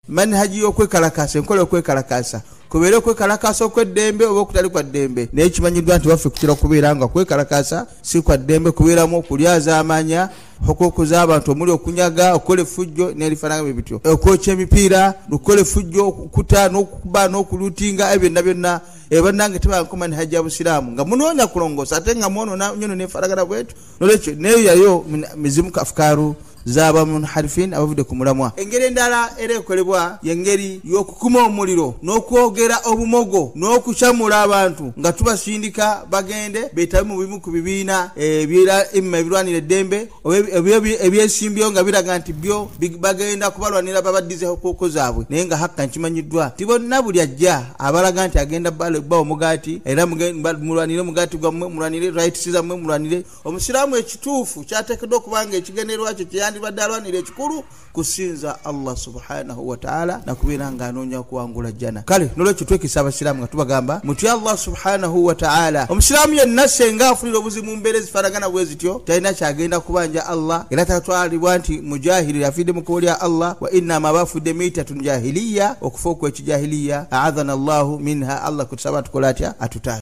manhaji okwekalakasa enkola okwekalakasa kubeera okwekalakasa okweddembe oba okutali kwa ddembe naye kimanyidwa nti waffe kutera kubeera nga okwekalakasa si kwa ddembe kubeeramu okulyaza amanya hukuku z'abantu omuli okunyaga okola effujjo n'erifaanana bityo okwokya emipiira okola effujjo okukuta n'okukuba n'okuluutinga ebyo byonna bannange tebaako manhaji ya busiraamu nga munoonya kulongoosa ate nga mwonoona nyono neefaanagana bwetu nolwekyo neyo yayo mizimu afukaaru zaba munharifin abavudde ku mulamwa. Engeri endala era ekolebwa y'engeri y'okukuma omuliro n'okwogera obumogo n'okukyamula abantu nga tubasindika bagende beetabe mu bimu ku bibiina ebirwanira eddembe ebyesimbyewo nga biraga nti byo bagenda kubalwanira babaddize hukuku zaabwe naye nga hakka nkimanyiddwa ti bonna buli ajja abalaga nti agenda bba omugaati era mulwanire omugaati gwammwe mulwanire rights zammwe mulwanire omusiraamu ekituufu kyateekeddwa okubanga ekigendererwa kyo kyeyandibadde alwanira ekikulu kusinza Allah subhanahu wa ta'ala na kubeera nga anoonya okuwangula jjana. Kale nolwekyo twekisa abasiraamu nga tubagamba mutya Allah subhanahu wa ta'ala. Omusiraamu yenna senga afunira obuzibu mu mbeera ezifaanagana bwe zityo talina kyagenda kubanja Allah era tatwalibwa nti mujahiri afidde mu kkubo lya Allah wa inna ma bafudde mitatun jahiliya okufa okw'ekijahiliya a'adhana Allahu minha. Allah kutusaba tukola atya atuta